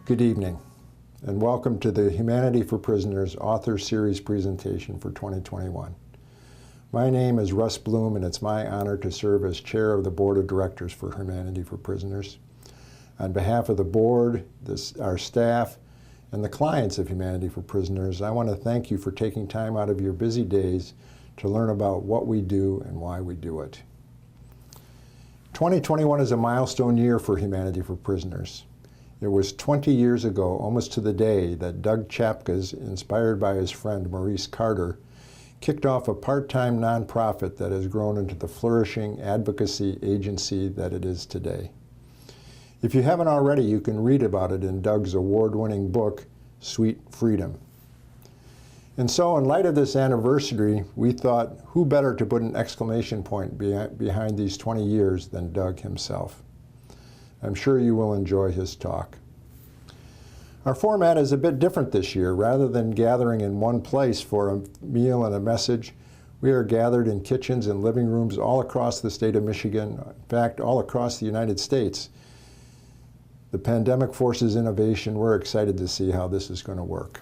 Good evening, and welcome to the Humanity for Prisoners Author Series presentation for 2021. My name is Russ Bloom, and it's my honor to serve as Chair of the Board of Directors for Humanity for Prisoners. On behalf of the board, our staff, and the clients of Humanity for Prisoners, I want to thank you for taking time out of your busy days to learn about what we do and why we do it. 2021 is a milestone year for Humanity for Prisoners. It was 20 years ago, almost to the day, that Doug Tjapkes, inspired by his friend Maurice Carter, kicked off a part-time nonprofit that has grown into the flourishing advocacy agency that it is today. If you haven't already, you can read about it in Doug's award-winning book, Sweet Freedom. And so, in light of this anniversary, we thought, who better to put an exclamation point behind these 20 years than Doug himself? I'm sure you will enjoy his talk. Our format is a bit different this year. Rather than gathering in one place for a meal and a message, we are gathered in kitchens and living rooms all across the state of Michigan, in fact, all across the United States. The pandemic forces innovation. We're excited to see how this is going to work.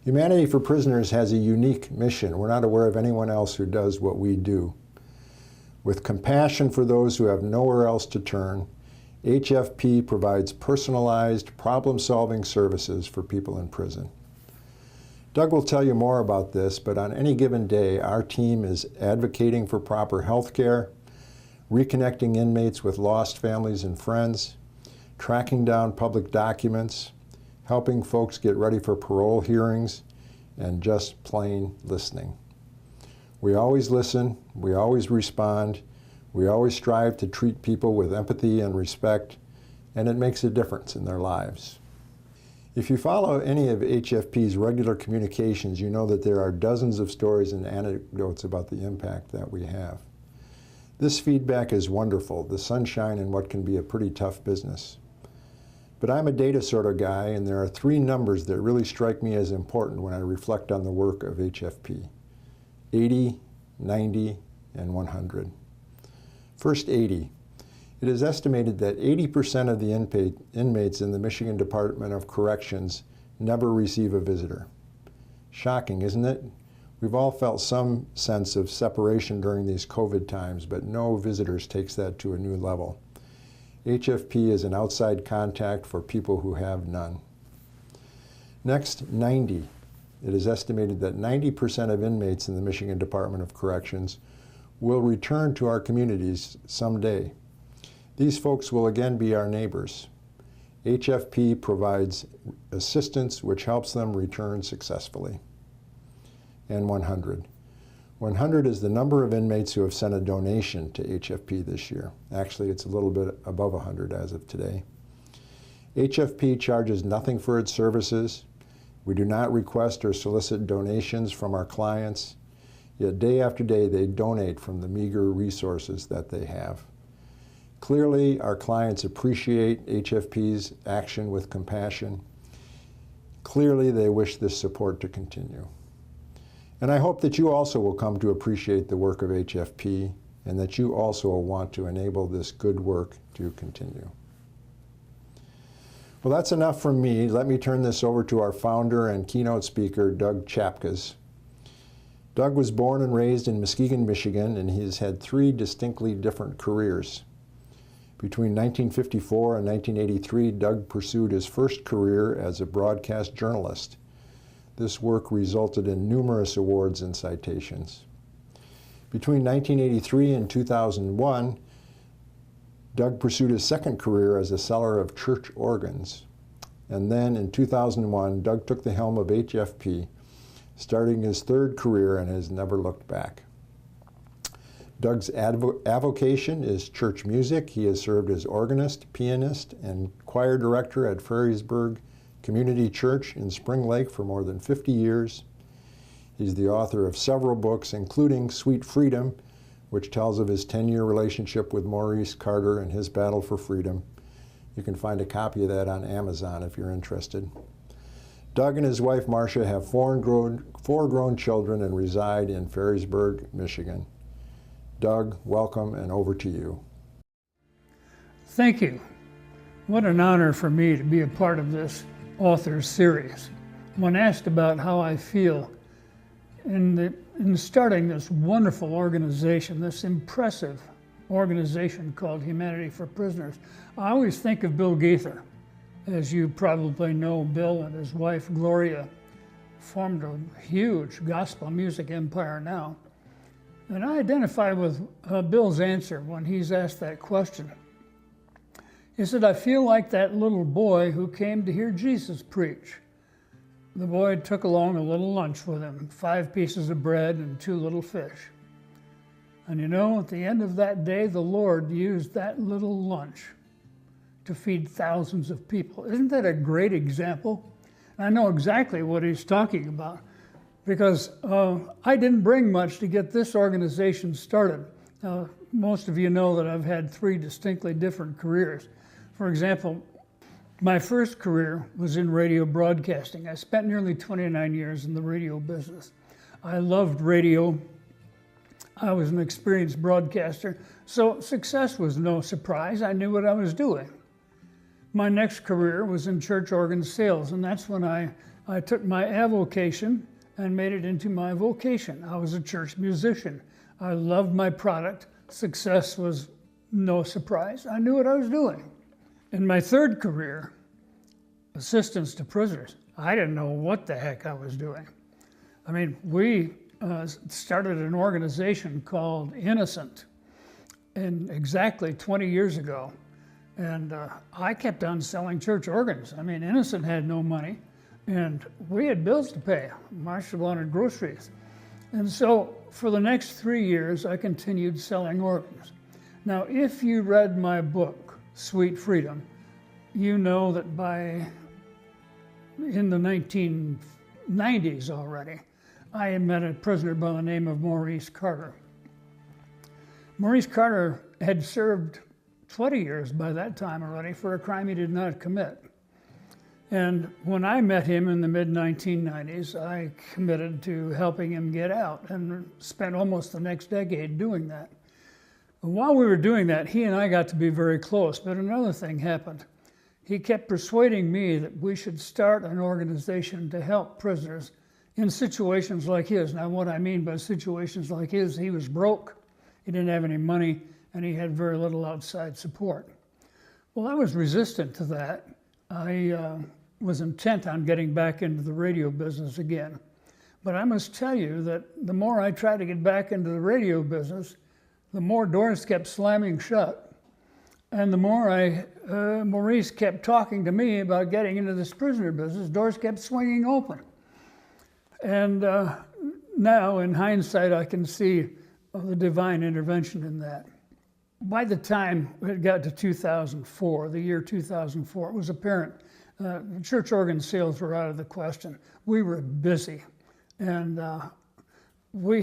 Humanity for Prisoners has a unique mission. We're not aware of anyone else who does what we do. With compassion for those who have nowhere else to turn, HFP provides personalized, problem-solving services for people in prison. Doug will tell you more about this, but on any given day, our team is advocating for proper health care, reconnecting inmates with lost families and friends, tracking down public documents, helping folks get ready for parole hearings, and just plain listening. We always listen, we always respond, we always strive to treat people with empathy and respect, and it makes a difference in their lives. If you follow any of HFP's regular communications, you know that there are dozens of stories and anecdotes about the impact that we have. This feedback is wonderful, the sunshine in what can be a pretty tough business. But I'm a data sort of guy, and there are three numbers that really strike me as important when I reflect on the work of HFP. 80, 90, and 100. First, 80. It is estimated that 80% of the inmates in the Michigan Department of Corrections never receive a visitor. Shocking, isn't it? We've all felt some sense of separation during these COVID times, but no visitors takes that to a new level. HFP is an outside contact for people who have none. Next, 90. It is estimated that 90% of inmates in the Michigan Department of Corrections will return to our communities someday. These folks will again be our neighbors. HFP provides assistance which helps them return successfully. And 100. 100 is the number of inmates who have sent a donation to HFP this year. Actually, it's a little bit above 100 as of today. HFP charges nothing for its services. We do not request or solicit donations from our clients, yet day after day they donate from the meager resources that they have. Clearly, our clients appreciate HFP's action with compassion. Clearly, they wish this support to continue. And I hope that you also will come to appreciate the work of HFP and that you also will want to enable this good work to continue. Well, that's enough from me. Let me turn this over to our founder and keynote speaker, Doug Tjapkes. Doug was born and raised in Muskegon, Michigan, and he has had three distinctly different careers. Between 1954 and 1983, Doug pursued his first career as a broadcast journalist. This work resulted in numerous awards and citations. Between 1983 and 2001, Doug pursued his second career as a seller of church organs. And then in 2001, Doug took the helm of HFP, starting his third career, and has never looked back. Doug's avocation is church music. He has served as organist, pianist, and choir director at Ferrisburg Community Church in Spring Lake for more than 50 years. He's the author of several books, including Sweet Freedom, which tells of his 10-year relationship with Maurice Carter and his battle for freedom. You can find a copy of that on Amazon if you're interested. Doug and his wife, Marcia, have four grown children and reside in Ferrisburg, Michigan. Doug, welcome, and over to you. Thank you. What an honor for me to be a part of this author's series. When asked about how I feel in starting this wonderful organization, this impressive organization called Humanity for Prisoners, I always think of Bill Gaither. As you probably know, Bill and his wife Gloria formed a huge gospel music empire now. And I identify with Bill's answer when he's asked that question. He said, I feel like that little boy who came to hear Jesus preach. The boy took along a little lunch with him, 5 pieces of bread and 2 little fish. And you know, at the end of that day, the Lord used that little lunch to feed thousands of people. Isn't that a great example? I know exactly what he's talking about because I didn't bring much to get this organization started. Most of you know that I've had 3 distinctly different careers. For example, my first career was in radio broadcasting. I spent nearly 29 years in the radio business. I loved radio. I was an experienced broadcaster, so success was no surprise. I knew what I was doing. My next career was in church organ sales, and that's when I took my avocation and made it into my vocation. I was a church musician. I loved my product. Success was no surprise. I knew what I was doing. In my third career, assistance to prisoners, I didn't know what the heck I was doing. I mean, we started an organization called Innocent exactly 20 years ago. And I kept on selling church organs. I mean, Innocent had no money, and we had bills to pay. Marshall wanted groceries. And so for the next 3 years, I continued selling organs. Now, if you read my book, Sweet Freedom, you know that in the 1990s already, I had met a prisoner by the name of Maurice Carter. Maurice Carter had served 20 years by that time already for a crime he did not commit. And when I met him in the mid-1990s, I committed to helping him get out and spent almost the next decade doing that. And while we were doing that, he and I got to be very close, but another thing happened. He kept persuading me that we should start an organization to help prisoners in situations like his. Now, what I mean by situations like his, he was broke, he didn't have any money, and he had very little outside support. Well, I was resistant to that. I was intent on getting back into the radio business again. But I must tell you that the more I tried to get back into the radio business, the more doors kept slamming shut. And the more Maurice kept talking to me about getting into this prisoner business, doors kept swinging open. And now, in hindsight, I can see the divine intervention in that. By the time it got to 2004, the year 2004, it was apparent church organ sales were out of the question. We were busy, and we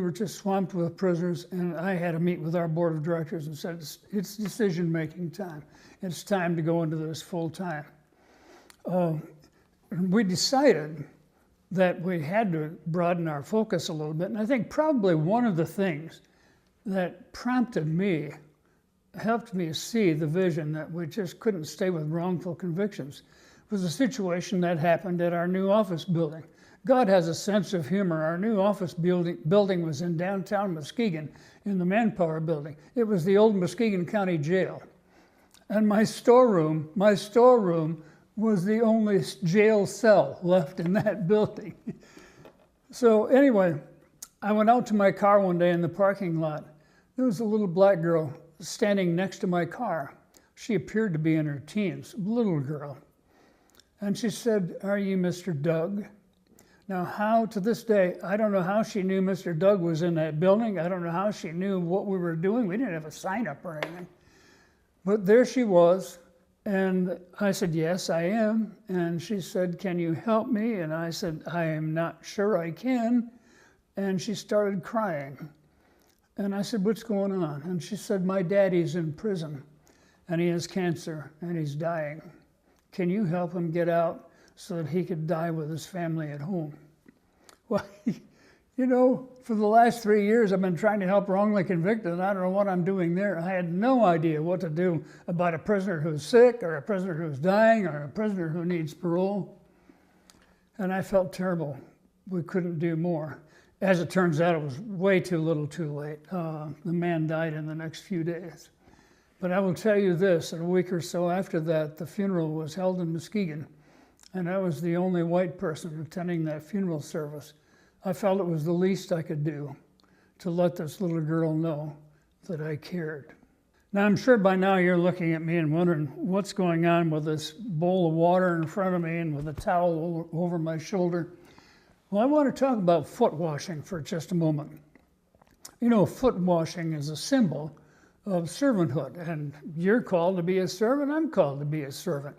were just swamped with prisoners, and I had to meet with our board of directors and said, it's decision-making time. It's time to go into this full time. We decided that we had to broaden our focus a little bit, and I think probably one of the things that prompted me, helped me see the vision that we just couldn't stay with wrongful convictions, was a situation that happened at our new office building. God has a sense of humor. Our new office building was in downtown Muskegon in the Manpower Building. It was the old Muskegon County Jail. And my storeroom was the only jail cell left in that building. So anyway, I went out to my car one day in the parking lot. There was a little black girl standing next to my car. She appeared to be in her teens, a little girl. And she said, "Are you Mr. Doug?" Now, how to this day, I don't know how she knew Mr. Doug was in that building. I don't know how she knew what we were doing. We didn't have a sign up or anything. But there she was. And I said, "Yes, I am." And she said, "Can you help me?" And I said, "I am not sure I can." And she started crying. And I said, "What's going on?" And she said, "My daddy's in prison, and he has cancer, and he's dying. Can you help him get out so that he could die with his family at home?" Well, You know, for the last 3 years, I've been trying to help wrongly convicted, and I don't know what I'm doing there. I had no idea what to do about a prisoner who's sick, or a prisoner who's dying, or a prisoner who needs parole. And I felt terrible. We couldn't do more. As it turns out, it was way too little too late. The man died in the next few days. But I will tell you this, a week or so after that, the funeral was held in Muskegon, and I was the only white person attending that funeral service. I felt it was the least I could do to let this little girl know that I cared. Now, I'm sure by now you're looking at me and wondering what's going on with this bowl of water in front of me and with a towel over my shoulder. Well, I want to talk about foot washing for just a moment. You know, foot washing is a symbol of servanthood, and you're called to be a servant, I'm called to be a servant.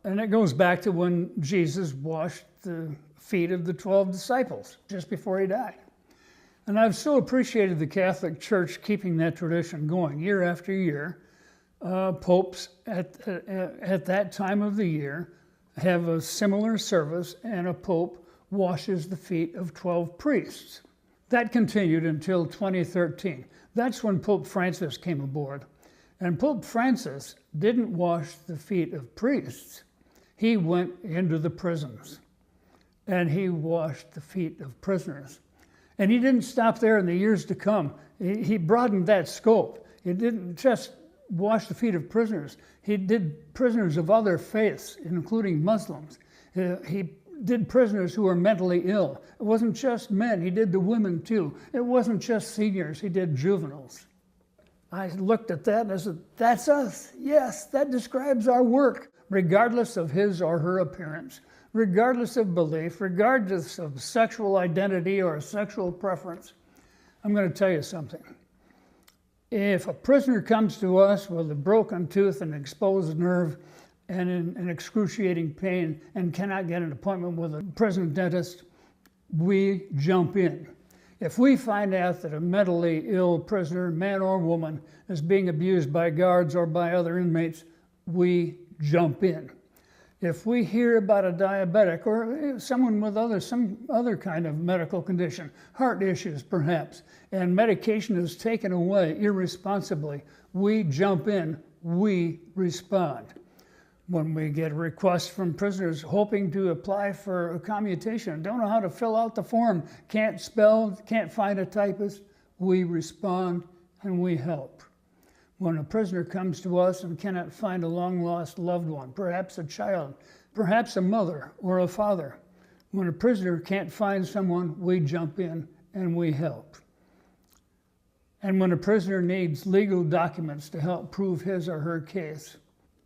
And it goes back to when Jesus washed the feet of the 12 disciples just before he died. And I've so appreciated the Catholic Church keeping that tradition going year after year. Popes at that time of the year have a similar service, and a pope washes the feet of 12 priests. That continued until 2013. That's when Pope Francis came aboard. And Pope Francis didn't wash the feet of priests. He went into the prisons and he washed the feet of prisoners. And he didn't stop there in the years to come. He broadened that scope. He didn't just wash the feet of prisoners. He did prisoners of other faiths, including Muslims. He did prisoners who were mentally ill. It wasn't just men, he did the women too. It wasn't just seniors, he did juveniles. I looked at that and I said, that's us. Yes, that describes our work, regardless of his or her appearance, regardless of belief, regardless of sexual identity or sexual preference. I'm going to tell you something. If a prisoner comes to us with a broken tooth and exposed nerve, and in excruciating pain, and cannot get an appointment with a prison dentist, we jump in. If we find out that a mentally ill prisoner, man or woman, is being abused by guards or by other inmates, we jump in. If we hear about a diabetic or someone with some other kind of medical condition, heart issues perhaps, and medication is taken away irresponsibly, we jump in, we respond. When we get requests from prisoners hoping to apply for a commutation, don't know how to fill out the form, can't spell, can't find a typist, we respond and we help. When a prisoner comes to us and cannot find a long-lost loved one, perhaps a child, perhaps a mother or a father, when a prisoner can't find someone, we jump in and we help. And when a prisoner needs legal documents to help prove his or her case,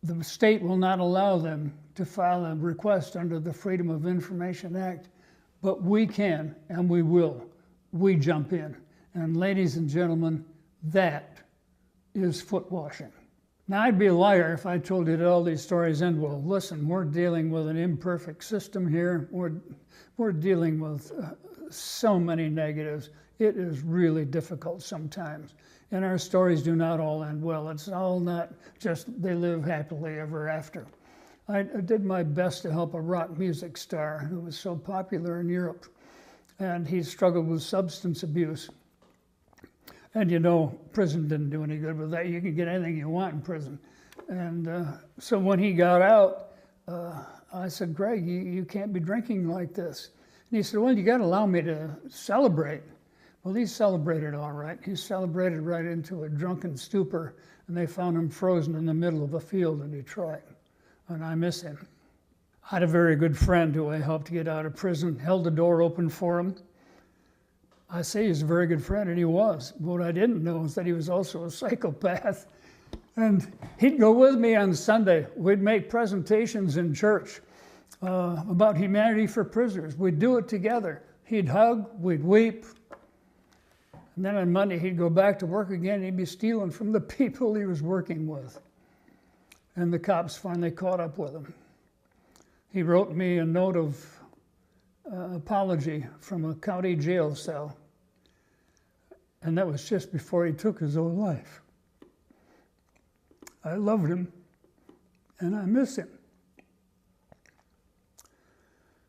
the state will not allow them to file a request under the Freedom of Information Act, but we can and we will. We jump in. And ladies and gentlemen, that is foot washing. Now, I'd be a liar if I told you that all these stories end well. Listen, we're dealing with an imperfect system here. We're dealing with so many negatives. It is really difficult sometimes. And our stories do not all end well. It's all not just they live happily ever after. I did my best to help a rock music star who was so popular in Europe. And he struggled with substance abuse. And you know, prison didn't do any good with that. You can get anything you want in prison. And so when he got out, I said, Greg, you can't be drinking like this. And he said, well, you got to allow me to celebrate. Well, he celebrated all right. He celebrated right into a drunken stupor, and they found him frozen in the middle of a field in Detroit. And I miss him. I had a very good friend who I helped get out of prison, held the door open for him. I say he's a very good friend, and he was. What I didn't know is that he was also a psychopath. And he'd go with me on Sunday. We'd make presentations in church about humanity for prisoners. We'd do it together. He'd hug, we'd weep. And then on Monday, he'd go back to work again. He'd be stealing from the people he was working with. And the cops finally caught up with him. He wrote me a note of apology from a county jail cell. And that was just before he took his own life. I loved him, and I miss him.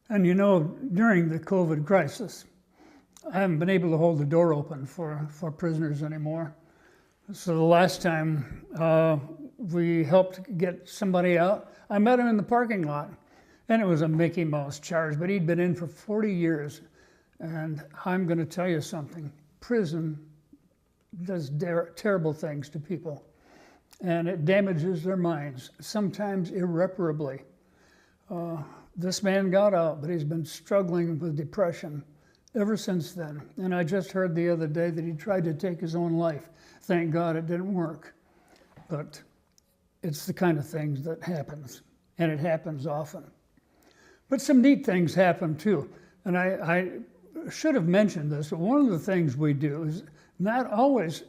And you know, during the COVID crisis, I haven't been able to hold the door open for prisoners anymore. So the last time we helped get somebody out, I met him in the parking lot, and it was a Mickey Mouse charge, but he'd been in for 40 years. And I'm going to tell you something. Prison does terrible things to people, and it damages their minds, sometimes irreparably. This man got out, but he's been struggling with depression ever since then. And I just heard the other day that he tried to take his own life. Thank God it didn't work. But it's the kind of things that happens, and it happens often. But some neat things happen too. And I should have mentioned this, but one of the things we do is not always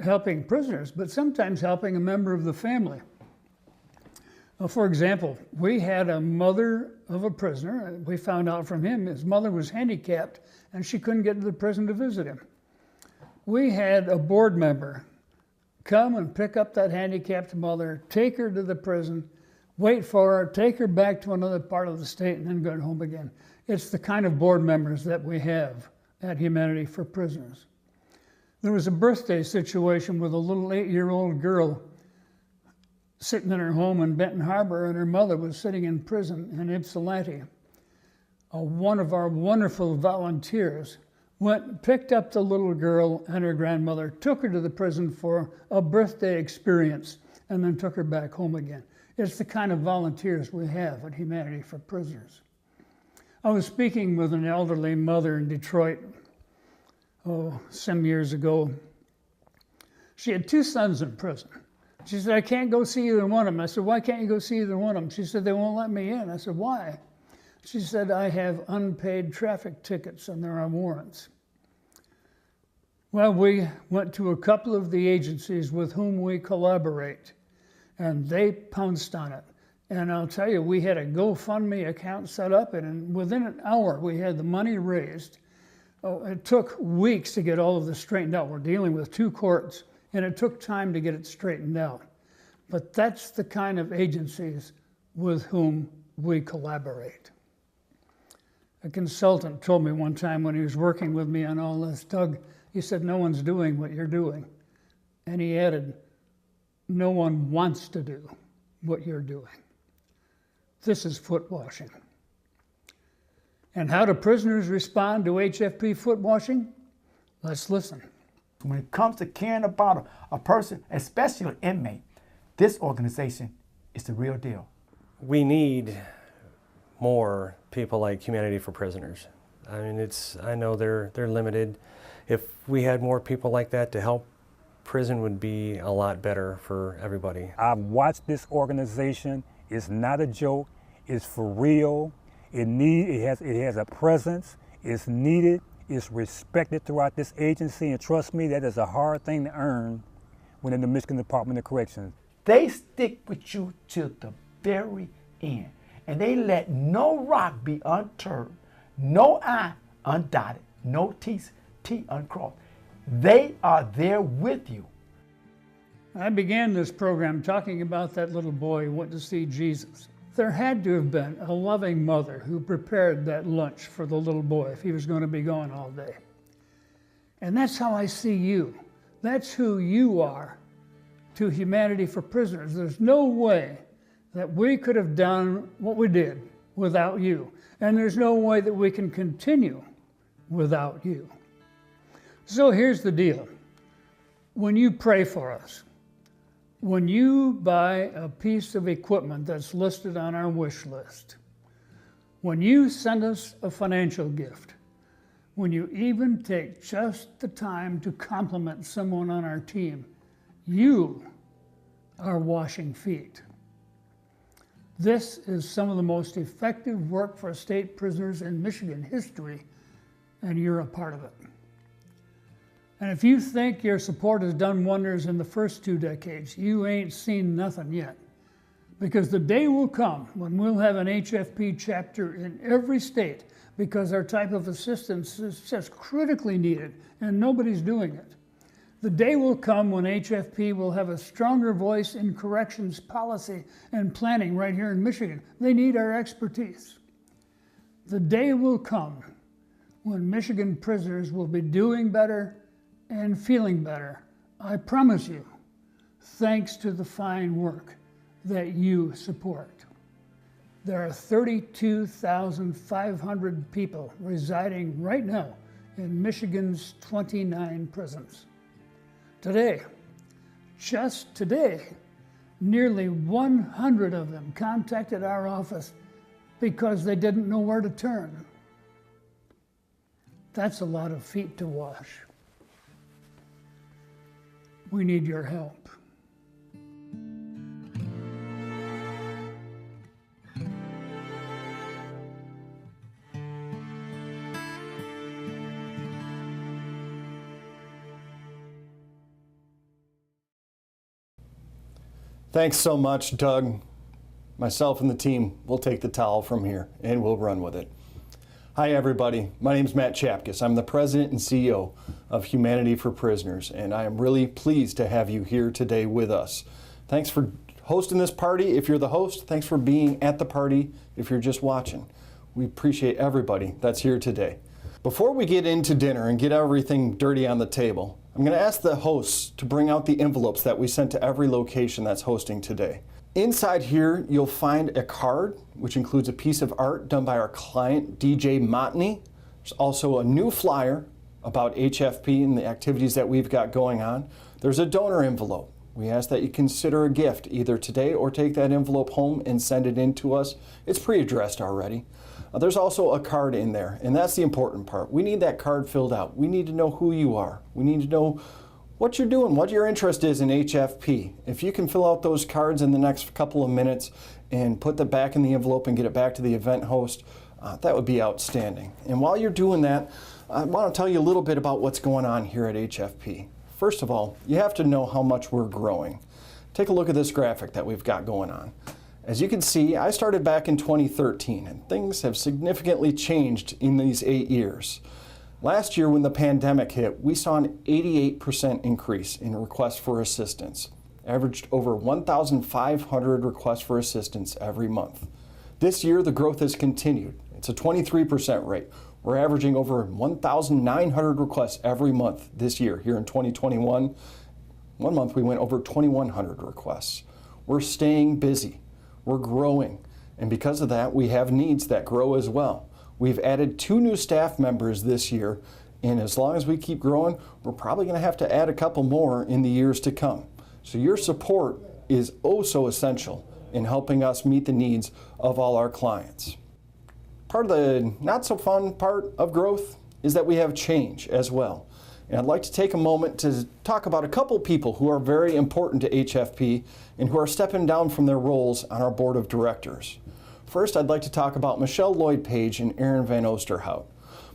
helping prisoners, but sometimes helping a member of the family. For example, we had a mother of a prisoner. We found out from him his mother was handicapped and she couldn't get to the prison to visit him. We had a board member come and pick up that handicapped mother, take her to the prison, wait for her, take her back to another part of the state, and then go home again. It's the kind of board members that we have at Humanity for Prisoners. There was a birthday situation with a little 8-year-old girl sitting in her home in Benton Harbor, and her mother was sitting in prison in Ypsilanti. One of our wonderful volunteers went, picked up the little girl and her grandmother, took her to the prison for a birthday experience, and then took her back home again. It's the kind of volunteers we have at Humanity for Prisoners. I was speaking with an elderly mother in Detroit, some years ago. She had 2 sons in prison. She said, I can't go see either one of them. I said, why can't you go see either one of them? She said, they won't let me in. I said, why? She said, I have unpaid traffic tickets and there are warrants. Well, we went to a couple of the agencies with whom we collaborate, and they pounced on it. And I'll tell you, we had a GoFundMe account set up, and within an hour, we had the money raised. It took weeks to get all of this straightened out. We're dealing with 2 courts, and it took time to get it straightened out. But that's the kind of agencies with whom we collaborate. A consultant told me one time when he was working with me on all this, Doug, he said, no one's doing what you're doing. And he added, no one wants to do what you're doing. This is foot washing. And how do prisoners respond to HFP foot washing? Let's listen. When it comes to caring about a person, especially an inmate, this organization is the real deal. We need more people like Humanity for Prisoners. I mean, I know they're limited. If we had more people like that to help, prison would be a lot better for everybody. I've watched this organization. It's not a joke. It's for real. It has a presence. It's needed. It's respected throughout this agency, and trust me, that is a hard thing to earn when in the Michigan Department of Corrections. They stick with you till the very end, and they let no rock be unturned, no I undotted, no T uncrossed. They are there with you. I began this program talking about that little boy who went to see Jesus. There had to have been a loving mother who prepared that lunch for the little boy if he was going to be gone all day. And that's how I see you. That's who you are to Humanity for Prisoners. There's no way that we could have done what we did without you. And there's no way that we can continue without you. So here's the deal. When you pray for us, when you buy a piece of equipment that's listed on our wish list, when you send us a financial gift, when you even take just the time to compliment someone on our team, you are washing feet. This is some of the most effective work for state prisoners in Michigan history, and you're a part of it. And if you think your support has done wonders in the first 2 decades, you ain't seen nothing yet. Because the day will come when we'll have an HFP chapter in every state, because our type of assistance is just critically needed and nobody's doing it. The day will come when HFP will have a stronger voice in corrections policy and planning right here in Michigan. They need our expertise. The day will come when Michigan prisoners will be doing better and feeling better. I promise you, thanks to the fine work that you support. There are 32,500 people residing right now in Michigan's 29 prisons. Today, just today, nearly 100 of them contacted our office because they didn't know where to turn. That's a lot of feet to wash. We need your help. Thanks so much, Doug. Myself and the team will take the towel from here and we'll run with it. Hi, everybody. My name is Matt Tjapkes. I'm the president and CEO of Humanity for Prisoners, and I am really pleased to have you here today with us. Thanks for hosting this party if you're the host. Thanks for being at the party if you're just watching. We appreciate everybody that's here today. Before we get into dinner and get everything dirty on the table, I'm going to ask the hosts to bring out the envelopes that we sent to every location that's hosting today. Inside here, you'll find a card, which includes a piece of art done by our client, DJ Montney. There's also a new flyer about HFP and the activities that we've got going on. There's a donor envelope. We ask that you consider a gift either today or take that envelope home and send it in to us. It's pre-addressed already. There's also a card in there, and that's the important part. We need that card filled out. We need to know who you are. We need to know what you're doing, what your interest is in HFP. If you can fill out those cards in the next couple of minutes and put that back in the envelope and get it back to the event host, that would be outstanding. And while you're doing that, I want to tell you a little bit about what's going on here at HFP. First of all, you have to know how much we're growing. Take a look at this graphic that we've got going on. As you can see, I started back in 2013, and things have significantly changed in these 8 years. Last year, when the pandemic hit, we saw an 88% increase in requests for assistance, averaged over 1,500 requests for assistance every month. This year, the growth has continued. It's a 23% rate. We're averaging over 1,900 requests every month this year, here in 2021. One month, we went over 2,100 requests. We're staying busy. We're growing, and because of that, we have needs that grow as well. We've added 2 new staff members this year, and as long as we keep growing, we're probably going to have to add a couple more in the years to come. So your support is oh so essential in helping us meet the needs of all our clients. Part of the not so fun part of growth is that we have change as well. And I'd like to take a moment to talk about a couple people who are very important to HFP and who are stepping down from their roles on our board of directors. First, I'd like to talk about Michelle Lloyd-Page and Aaron Van Oosterhout.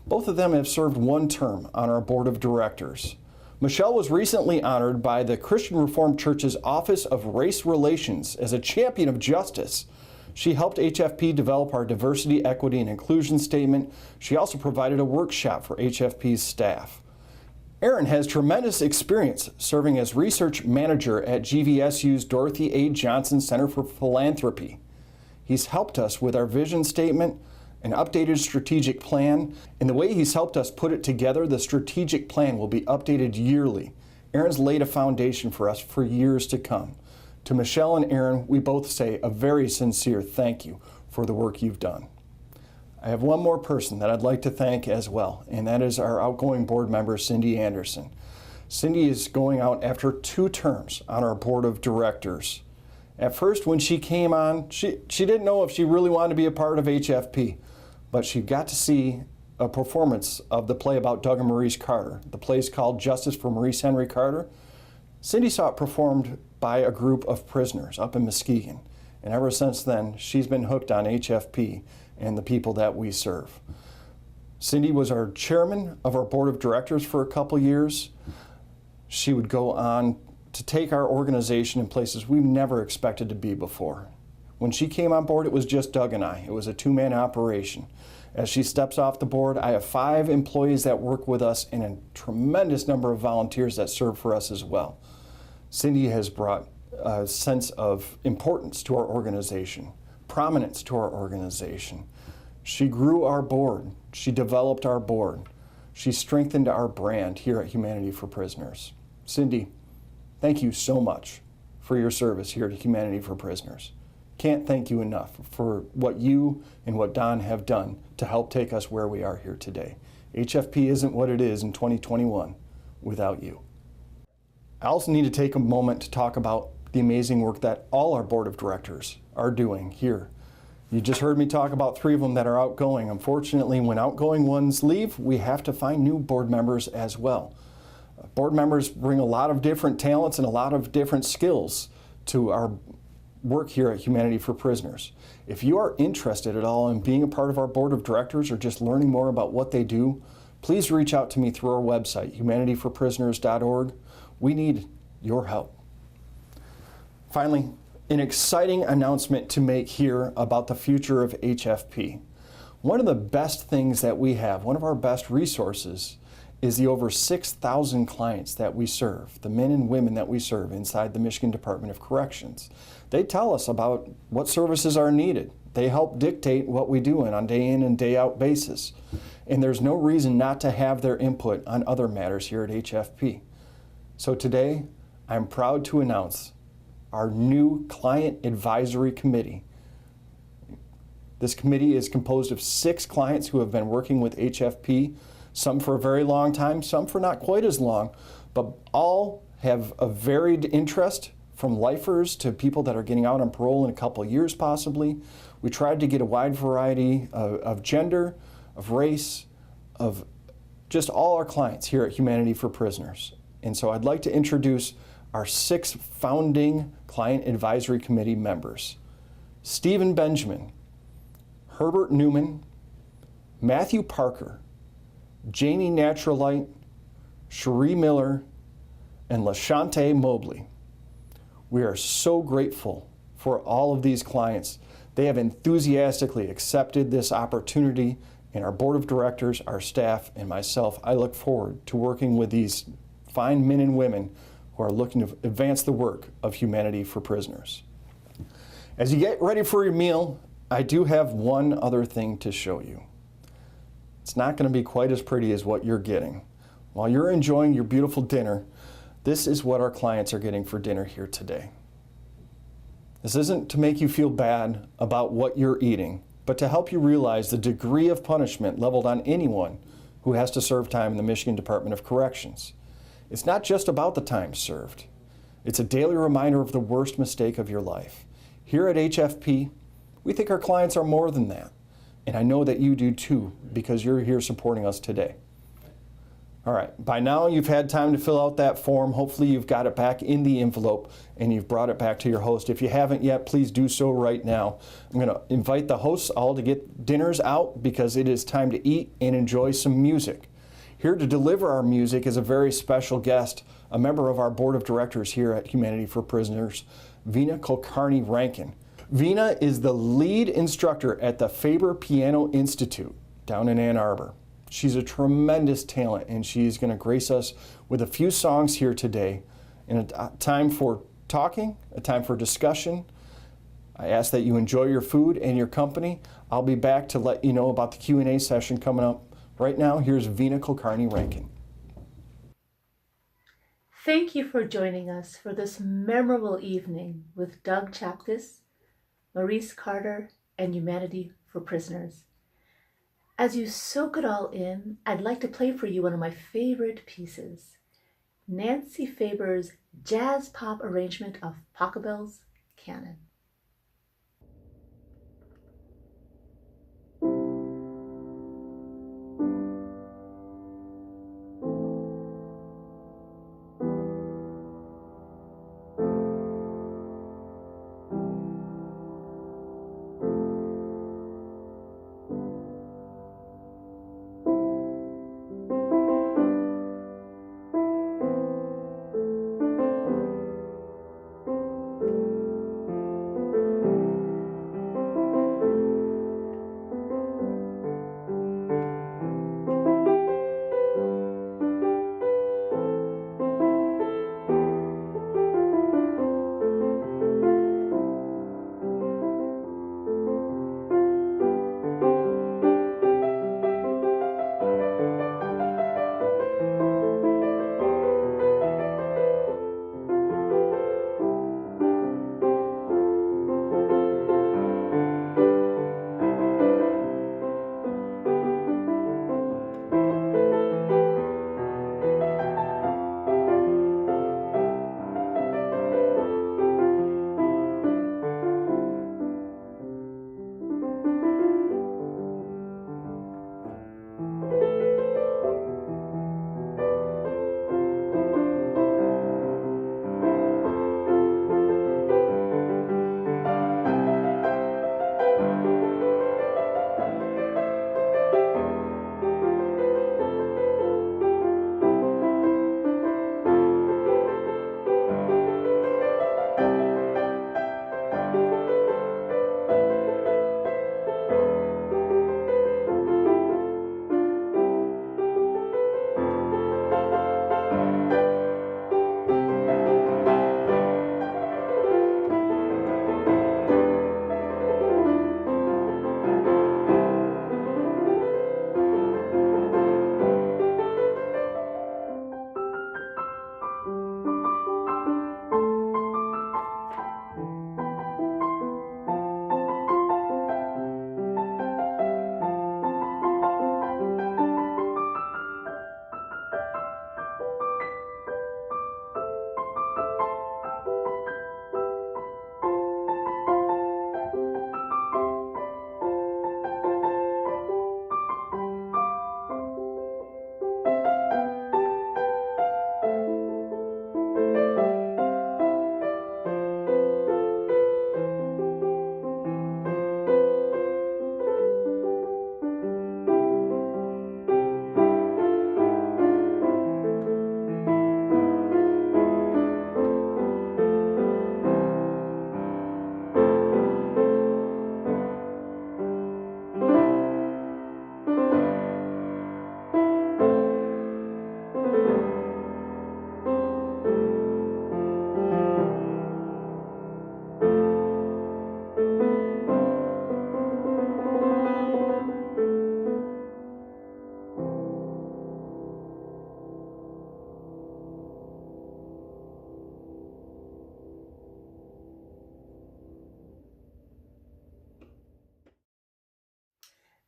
Both of them have served 1 term on our board of directors. Michelle was recently honored by the Christian Reformed Church's Office of Race Relations as a champion of justice. She helped HFP develop our diversity, equity, and inclusion statement. She also provided a workshop for HFP's staff. Aaron has tremendous experience serving as research manager at GVSU's Dorothy A. Johnson Center for Philanthropy. He's helped us with our vision statement, an updated strategic plan, and the way he's helped us put it together, the strategic plan will be updated yearly. Aaron's laid a foundation for us for years to come. To Michelle and Aaron, we both say a very sincere thank you for the work you've done. I have one more person that I'd like to thank as well, and that is our outgoing board member, Cindy Anderson. Cindy is going out after 2 terms on our board of directors. At first, when she came on, she didn't know if she really wanted to be a part of HFP, but she got to see a performance of the play about Doug and Maurice Carter. The play's called Justice for Maurice Henry Carter. Cindy saw it performed by a group of prisoners up in Muskegon, and ever since then, she's been hooked on HFP and the people that we serve. Cindy was our chairman of our board of directors for a couple years. She would go on to take our organization in places we've never expected to be before. When she came on board, it was just Doug and I. It was a 2-man operation. As she steps off the board, I have 5 employees that work with us and a tremendous number of volunteers that serve for us as well. Cindy has brought a sense of importance to our organization, prominence to our organization. She grew our board. She developed our board. She strengthened our brand here at Humanity for Prisoners. Cindy, thank you so much for your service here at Humanity for Prisoners. Can't thank you enough for what you and what Don have done to help take us where we are here today. HFP isn't what it is in 2021 without you. I also need to take a moment to talk about the amazing work that all our board of directors are doing here. You just heard me talk about 3 of them that are outgoing. Unfortunately, when outgoing ones leave, we have to find new board members as well. Board members bring a lot of different talents and a lot of different skills to our work here at Humanity for Prisoners. If you are interested at all in being a part of our board of directors or just learning more about what they do, please reach out to me through our website, humanityforprisoners.org. We need your help. Finally, an exciting announcement to make here about the future of HFP. One of the best things that we have, one of our best resources, is the over 6,000 clients that we serve, the men and women that we serve inside the Michigan Department of Corrections. They tell us about what services are needed. They help dictate what we do on a day in and day out basis. And there's no reason not to have their input on other matters here at HFP. So today, I'm proud to announce our new Client Advisory Committee. This committee is composed of 6 clients who have been working with HFP, some for a very long time, some for not quite as long, but all have a varied interest, from lifers to people that are getting out on parole in a couple of years possibly. We tried to get a wide variety of gender, of race, of just all our clients here at Humanity for Prisoners. And so I'd like to introduce our 6 founding Client Advisory Committee members: Stephen Benjamin, Herbert Newman, Matthew Parker, Jamie Naturalite, Cherie Miller, and LaShante Mobley. We are so grateful for all of these clients. They have enthusiastically accepted this opportunity, and our board of directors, our staff, and myself, I look forward to working with these fine men and women who are looking to advance the work of Humanity for Prisoners. As you get ready for your meal, I do have one other thing to show you. It's not going to be quite as pretty as what you're getting. While you're enjoying your beautiful dinner, this is what our clients are getting for dinner here today. This isn't to make you feel bad about what you're eating, but to help you realize the degree of punishment leveled on anyone who has to serve time in the Michigan Department of Corrections. It's not just about the time served. It's a daily reminder of the worst mistake of your life. Here at HFP, we think our clients are more than that. And I know that you do too, because you're here supporting us today. All right, by now you've had time to fill out that form. Hopefully you've got it back in the envelope and you've brought it back to your host. If you haven't yet, please do so right now. I'm going to invite the hosts all to get dinners out because it is time to eat and enjoy some music. Here to deliver our music is a very special guest, a member of our board of directors here at Humanity for Prisoners, Veena Kulkarni-Rankin. Veena is the lead instructor at the Faber Piano Institute down in Ann Arbor. She's a tremendous talent, and she's going to grace us with a few songs here today in a time for talking, a time for discussion. I ask that you enjoy your food and your company. I'll be back to let you know about the Q&A session coming up. Right now, here's Veena Kulkarni-Rankin. Thank you for joining us for this memorable evening with Doug Tjapkes, Maurice Carter, and Humanity for Prisoners. As you soak it all in, I'd like to play for you one of my favorite pieces, Nancy Faber's jazz pop arrangement of Pachelbel's Canon.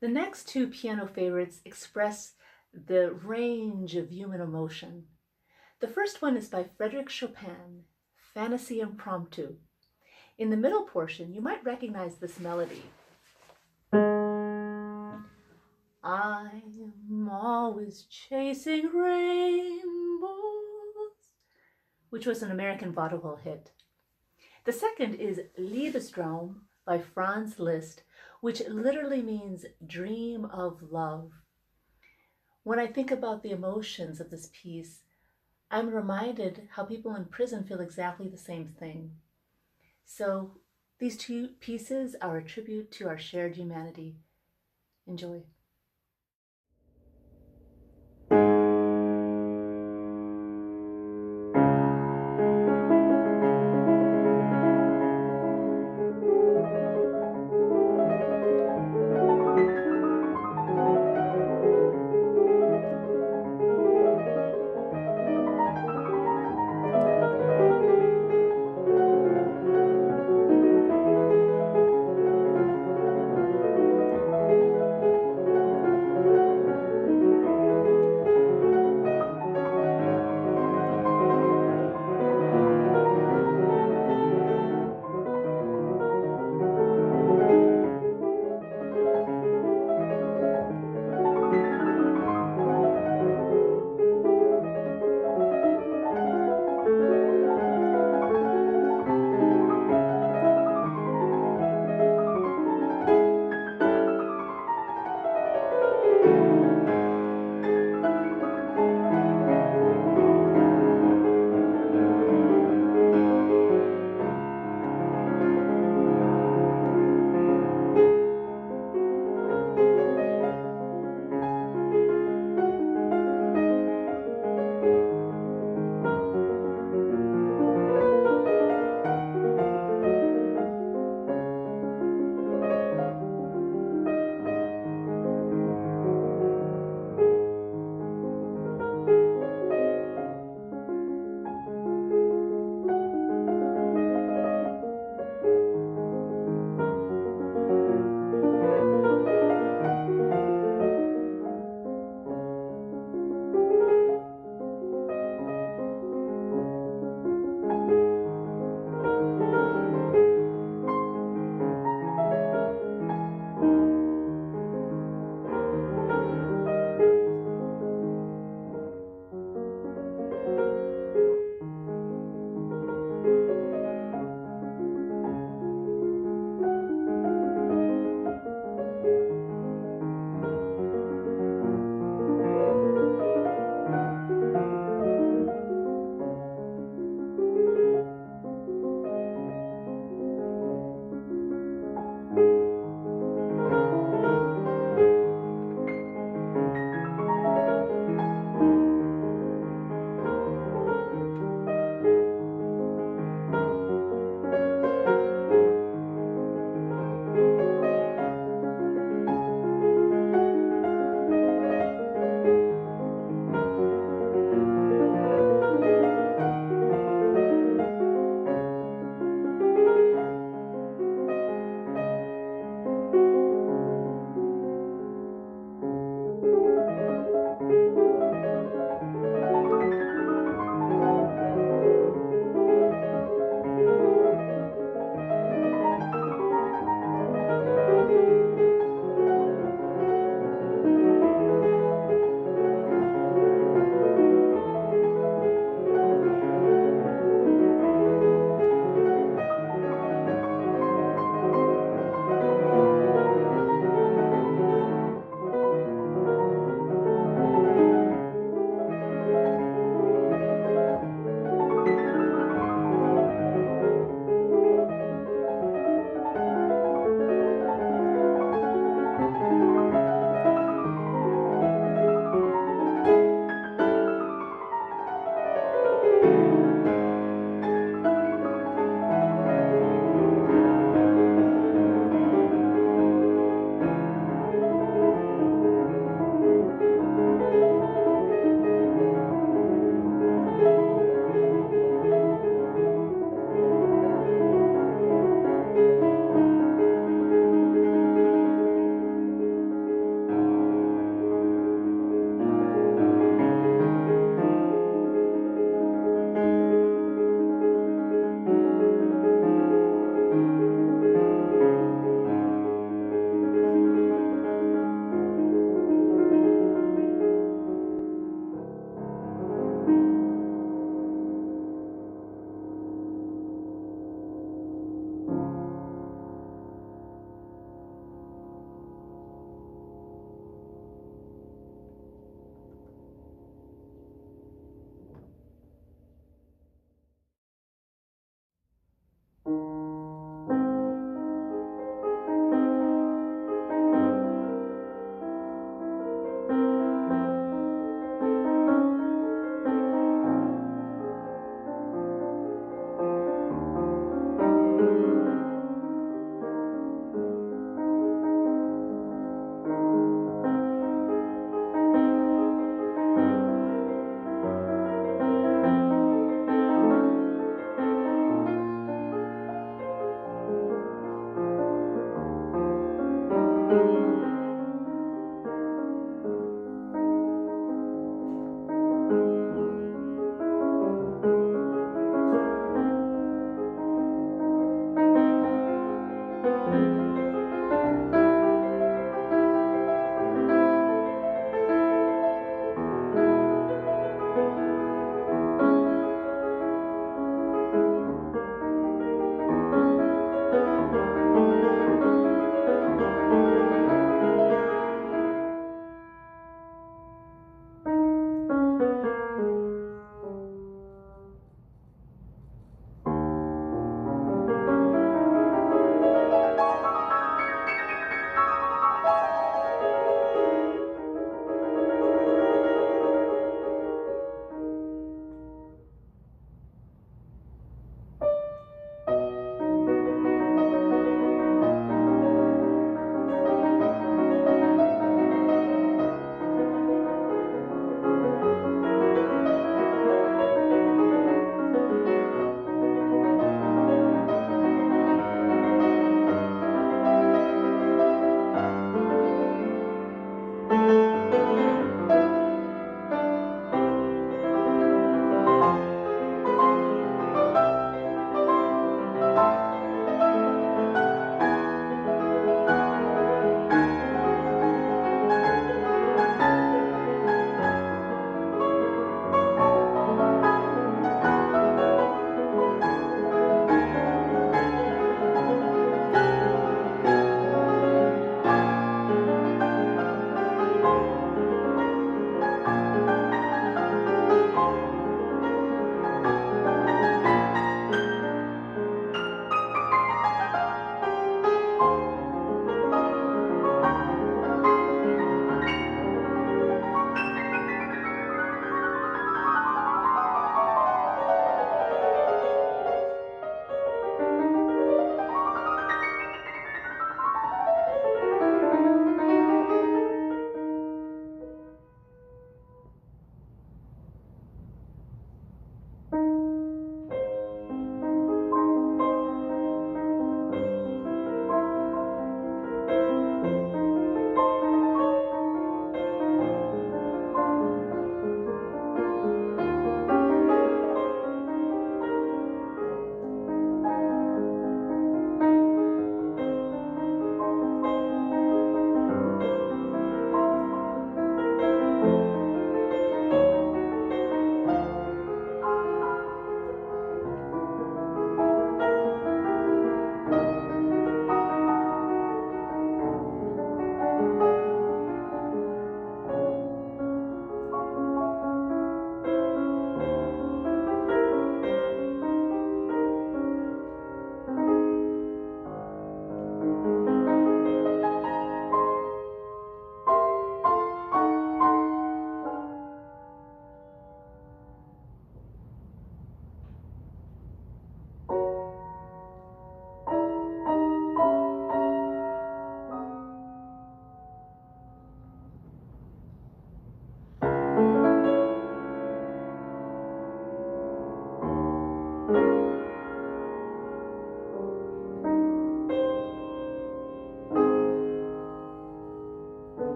The next two piano favorites express the range of human emotion. The first one is by Frédéric Chopin, Fantasy Impromptu. In the middle portion, you might recognize this melody. I'm always chasing rainbows, which was an American vaudeville hit. The second is Liebestraum by Franz Liszt, which literally means dream of love. When I think about the emotions of this piece, I'm reminded how people in prison feel exactly the same thing. So these two pieces are a tribute to our shared humanity. Enjoy.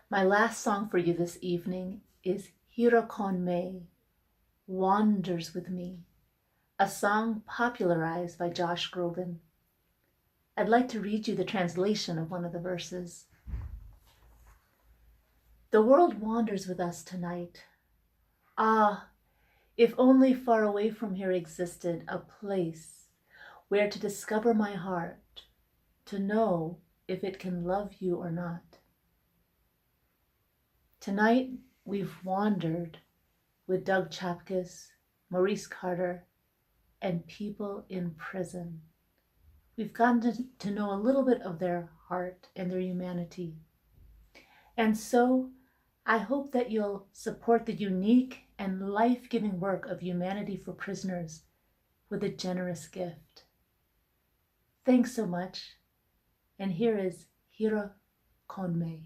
My last song for you this evening is Hira Con Me, Wanders With Me, a song popularized by Josh Groban. I'd like to read you the translation of one of the verses. The world wanders with us tonight. Ah, if only far away from here existed a place where to discover my heart, to know if it can love you or not. Tonight, we've wandered with Doug Tjapkes, Maurice Carter, and people in prison. We've gotten to know a little bit of their heart and their humanity. And so, I hope that you'll support the unique and life-giving work of Humanity for Prisoners with a generous gift. Thanks so much, and here is Hira Con Me.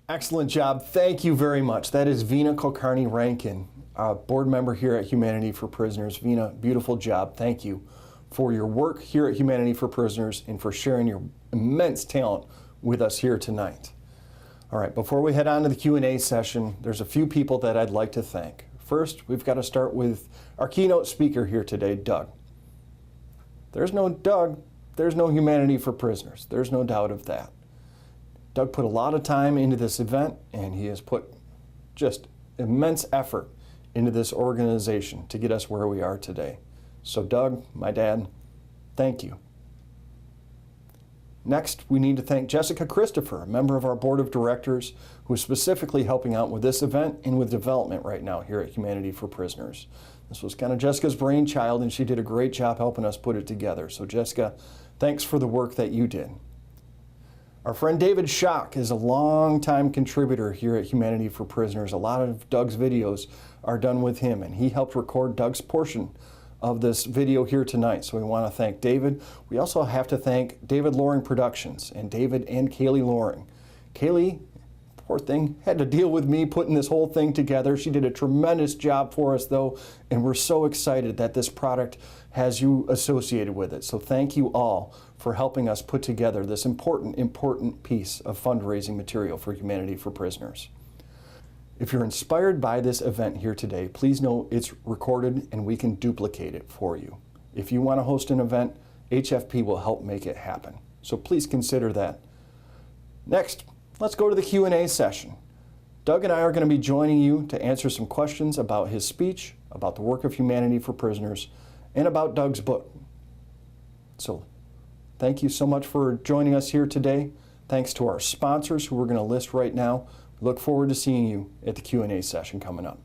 Excellent job. Thank you very much. That is Veena Kulkarni-Rankin, a board member here at Humanity for Prisoners. Veena, beautiful job. Thank you for your work here at Humanity for Prisoners and for sharing your immense talent with us here tonight. All right, before we head on to the Q&A session, there's a few people that I'd like to thank. First, we've got to start with our keynote speaker here today, Doug. There's no Doug, there's no Humanity for Prisoners. There's no doubt of that. Doug put a lot of time into this event, and he has put just immense effort into this organization to get us where we are today. So Doug, my dad, thank you. Next, we need to thank Jessica Christopher, a member of our board of directors, who is specifically helping out with this event and with development right now here at Humanity for Prisoners. This was kind of Jessica's brainchild, and she did a great job helping us put it together. So Jessica, thanks for the work that you did. Our friend David Schock is a longtime contributor here at Humanity for Prisoners. A lot of Doug's videos are done with him, and he helped record Doug's portion of this video here tonight. So we want to thank David. We also have to thank David Loring Productions and David and Kaylee Loring. Kaylee, poor thing, had to deal with me putting this whole thing together. She did a tremendous job for us though, and we're so excited that this product has you associated with it. So thank you all for helping us put together this important piece of fundraising material for Humanity for Prisoners. If you're inspired by this event here today, please know it's recorded and we can duplicate it for you. If you want to host an event, HFP will help make it happen. So please consider that. Next, let's go to the Q&A session. Doug and I are going to be joining you to answer some questions about his speech, about the work of Humanity for Prisoners, and about Doug's book. So thank you so much for joining us here today. Thanks to our sponsors who we're going to list right now. We look forward to seeing you at the Q&A session coming up.